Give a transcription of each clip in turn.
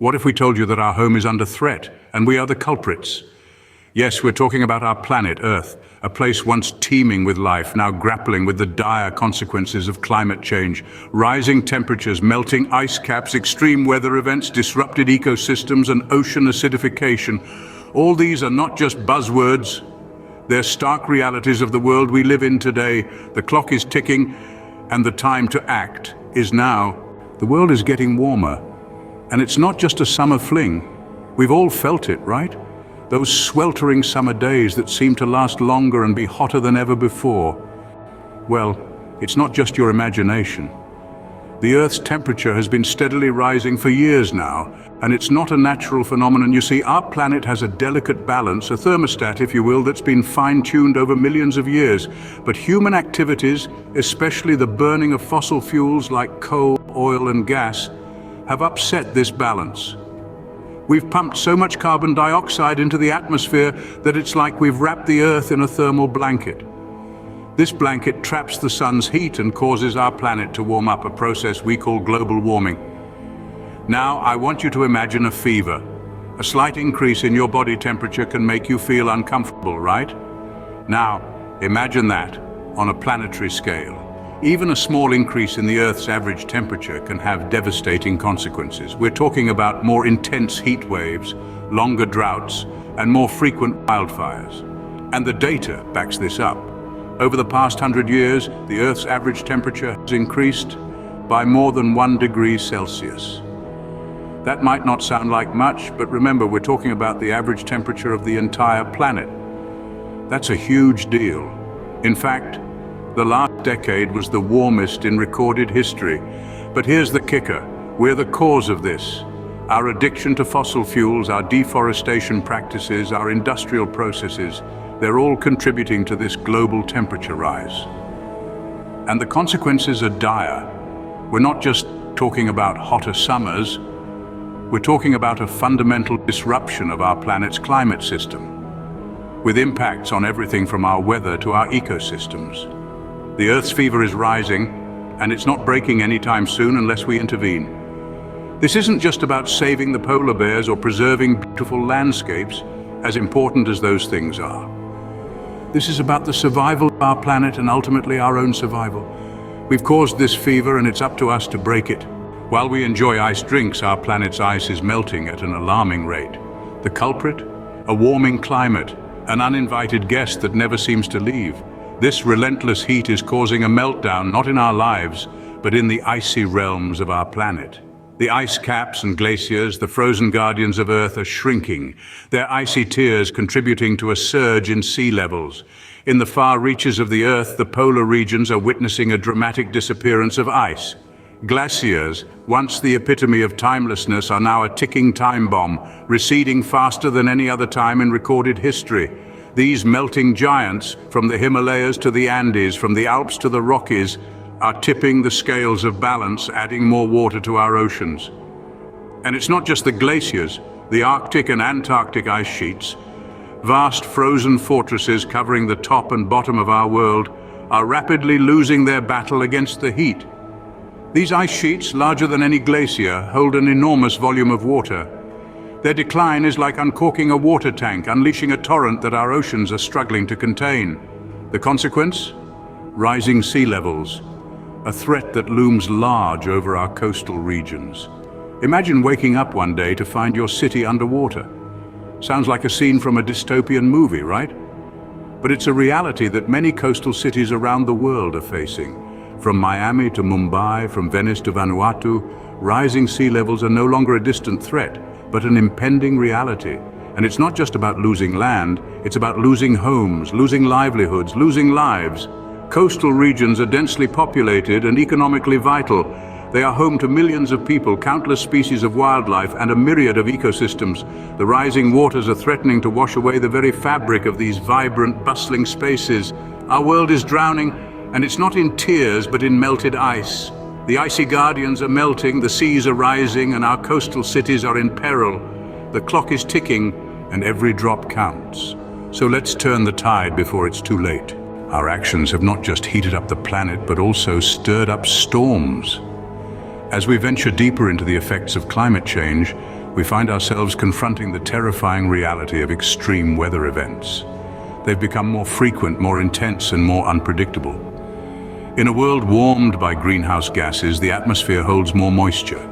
What if we told you that our home is under threat and we are the culprits? Yes, we're talking about our planet, Earth, a place once teeming with life, now grappling with the dire consequences of climate change. Rising temperatures, melting ice caps, extreme weather events, disrupted ecosystems, and ocean acidification. All these are not just buzzwords. They're stark realities of the world we live in today. The clock is ticking, and the time to act is now. The world is getting warmer, and it's not just a summer fling. We've all felt it, right? Those sweltering summer days that seem to last longer and be hotter than ever before. Well, it's not just your imagination. The Earth's temperature has been steadily rising for years now, and it's not a natural phenomenon. You see, our planet has a delicate balance, a thermostat, if you will, that's been fine-tuned over millions of years. But human activities, especially the burning of fossil fuels like coal, oil, and gas, have upset this balance. We've pumped so much carbon dioxide into the atmosphere that it's like we've wrapped the Earth in a thermal blanket. This blanket traps the sun's heat and causes our planet to warm up, a process we call global warming. Now, I want you to imagine a fever. A slight increase in your body temperature can make you feel uncomfortable, right? Now, imagine that on a planetary scale. Even a small increase in the Earth's average temperature can have devastating consequences. We're talking about more intense heat waves, longer droughts, and more frequent wildfires. And the data backs this up. Over the past 100 years, the Earth's average temperature has increased by more than 1 degree Celsius. That might not sound like much, but remember, we're talking about the average temperature of the entire planet. That's a huge deal. In fact, the last decade was the warmest in recorded history. But here's the kicker. We're the cause of this. Our addiction to fossil fuels, our deforestation practices, our industrial processes, they're all contributing to this global temperature rise. And the consequences are dire. We're not just talking about hotter summers. We're talking about a fundamental disruption of our planet's climate system, with impacts on everything from our weather to our ecosystems. The Earth's fever is rising, and it's not breaking anytime soon unless we intervene. This isn't just about saving the polar bears or preserving beautiful landscapes, as important as those things are. This is about the survival of our planet and ultimately our own survival. We've caused this fever, and it's up to us to break it. While we enjoy iced drinks, our planet's ice is melting at an alarming rate. The culprit? A warming climate, an uninvited guest that never seems to leave. This relentless heat is causing a meltdown, not in our lives, but in the icy realms of our planet. The ice caps and glaciers, the frozen guardians of Earth, are shrinking, their icy tears contributing to a surge in sea levels. In the far reaches of the Earth, the polar regions are witnessing a dramatic disappearance of ice. Glaciers, once the epitome of timelessness, are now a ticking time bomb, receding faster than any other time in recorded history. These melting giants, from the Himalayas to the Andes, from the Alps to the Rockies, are tipping the scales of balance, adding more water to our oceans. And it's not just the glaciers. The Arctic and Antarctic ice sheets, vast frozen fortresses covering the top and bottom of our world, are rapidly losing their battle against the heat. These ice sheets, larger than any glacier, hold an enormous volume of water. Their decline is like uncorking a water tank, unleashing a torrent that our oceans are struggling to contain. The consequence? Rising sea levels, a threat that looms large over our coastal regions. Imagine waking up one day to find your city underwater. Sounds like a scene from a dystopian movie, right? But it's a reality that many coastal cities around the world are facing. From Miami to Mumbai, from Venice to Vanuatu, rising sea levels are no longer a distant threat, but an impending reality. And it's not just about losing land, it's about losing homes, losing livelihoods, losing lives. Coastal regions are densely populated and economically vital. They are home to millions of people, countless species of wildlife, and a myriad of ecosystems. The rising waters are threatening to wash away the very fabric of these vibrant, bustling spaces. Our world is drowning, and it's not in tears, but in melted ice. The icy guardians are melting, the seas are rising, and our coastal cities are in peril. The clock is ticking, and every drop counts. So let's turn the tide before it's too late. Our actions have not just heated up the planet, but also stirred up storms. As we venture deeper into the effects of climate change, we find ourselves confronting the terrifying reality of extreme weather events. They've become more frequent, more intense, and more unpredictable. In a world warmed by greenhouse gases, the atmosphere holds more moisture.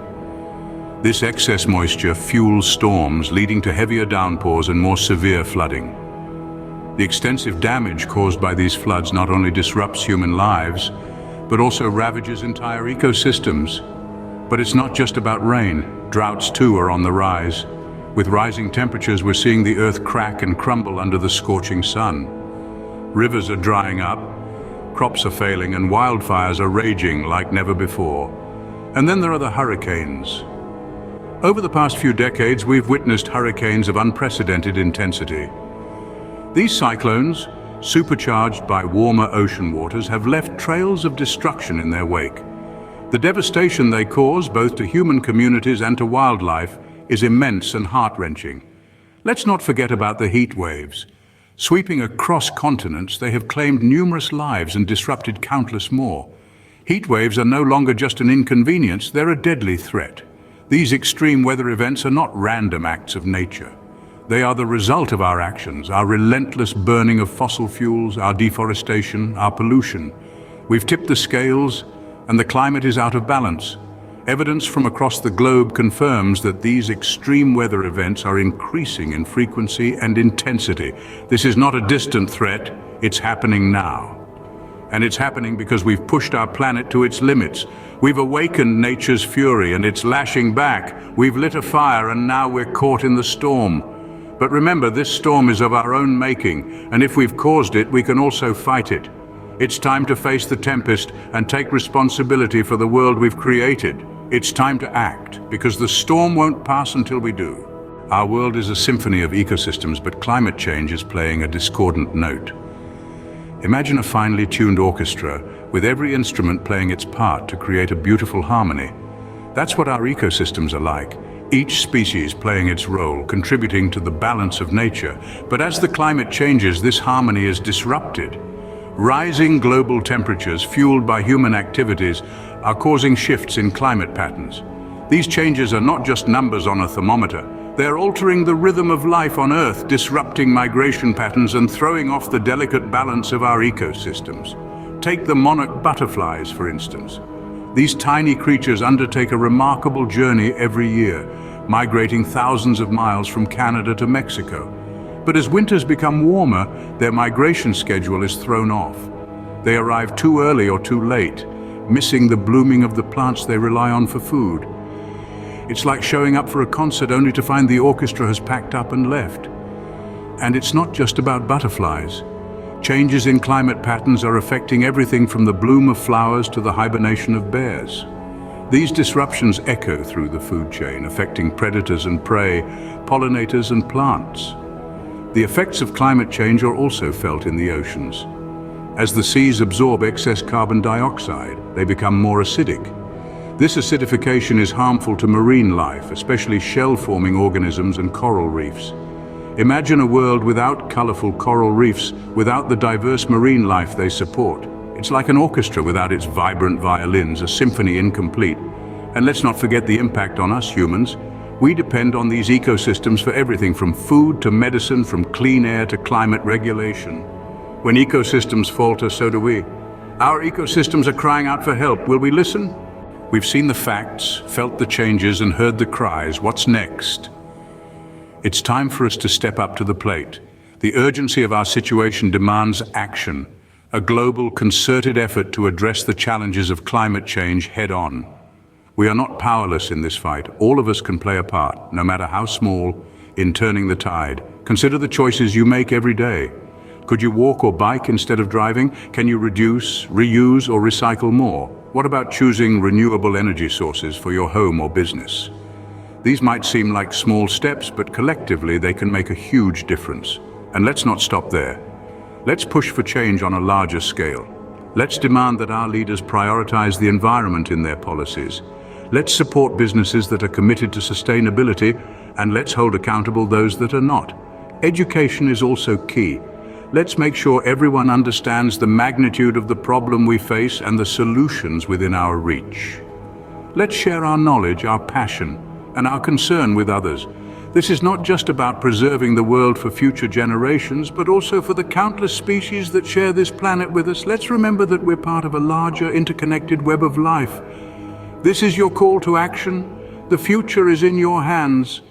This excess moisture fuels storms, leading to heavier downpours and more severe flooding. The extensive damage caused by these floods not only disrupts human lives, but also ravages entire ecosystems. But it's not just about rain. Droughts too are on the rise. With rising temperatures, we're seeing the earth crack and crumble under the scorching sun. Rivers are drying up, crops are failing, and wildfires are raging like never before. And then there are the hurricanes. Over the past few decades, we've witnessed hurricanes of unprecedented intensity. These cyclones, supercharged by warmer ocean waters, have left trails of destruction in their wake. The devastation they cause, both to human communities and to wildlife, is immense and heart-wrenching. Let's not forget about the heat waves. Sweeping across continents, they have claimed numerous lives and disrupted countless more. Heat waves are no longer just an inconvenience, they're a deadly threat. These extreme weather events are not random acts of nature. They are the result of our actions, our relentless burning of fossil fuels, our deforestation, our pollution. We've tipped the scales, and the climate is out of balance. Evidence from across the globe confirms that these extreme weather events are increasing in frequency and intensity. This is not a distant threat, it's happening now. And it's happening because we've pushed our planet to its limits. We've awakened nature's fury and it's lashing back. We've lit a fire and now we're caught in the storm. But remember, this storm is of our own making, and if we've caused it, we can also fight it. It's time to face the tempest and take responsibility for the world we've created. It's time to act, because the storm won't pass until we do. Our world is a symphony of ecosystems, but climate change is playing a discordant note. Imagine a finely tuned orchestra, with every instrument playing its part to create a beautiful harmony. That's what our ecosystems are like. Each species playing its role, contributing to the balance of nature. But as the climate changes, this harmony is disrupted. Rising global temperatures fueled by human activities are causing shifts in climate patterns. These changes are not just numbers on a thermometer. They're altering the rhythm of life on Earth, disrupting migration patterns and throwing off the delicate balance of our ecosystems. Take the monarch butterflies, for instance. These tiny creatures undertake a remarkable journey every year, migrating thousands of miles from Canada to Mexico. But as winters become warmer, their migration schedule is thrown off. They arrive too early or too late, missing the blooming of the plants they rely on for food. It's like showing up for a concert only to find the orchestra has packed up and left. And it's not just about butterflies. Changes in climate patterns are affecting everything from the bloom of flowers to the hibernation of bears. These disruptions echo through the food chain, affecting predators and prey, pollinators and plants. The effects of climate change are also felt in the oceans. As the seas absorb excess carbon dioxide, they become more acidic. This acidification is harmful to marine life, especially shell-forming organisms and coral reefs. Imagine a world without colorful coral reefs, without the diverse marine life they support. It's like an orchestra without its vibrant violins, a symphony incomplete. And let's not forget the impact on us humans. We depend on these ecosystems for everything from food to medicine, from clean air to climate regulation. When ecosystems falter, so do we. Our ecosystems are crying out for help. Will we listen? We've seen the facts, felt the changes, and heard the cries. What's next? It's time for us to step up to the plate. The urgency of our situation demands action, a global, concerted effort to address the challenges of climate change head-on. We are not powerless in this fight. All of us can play a part, no matter how small, in turning the tide. Consider the choices you make every day. Could you walk or bike instead of driving? Can you reduce, reuse, or recycle more? What about choosing renewable energy sources for your home or business? These might seem like small steps, but collectively they can make a huge difference. And let's not stop there. Let's push for change on a larger scale. Let's demand that our leaders prioritize the environment in their policies. Let's support businesses that are committed to sustainability, and let's hold accountable those that are not. Education is also key. Let's make sure everyone understands the magnitude of the problem we face and the solutions within our reach. Let's share our knowledge, our passion, and our concern with others. This is not just about preserving the world for future generations, but also for the countless species that share this planet with us. Let's remember that we're part of a larger, interconnected web of life. This is your call to action. The future is in your hands.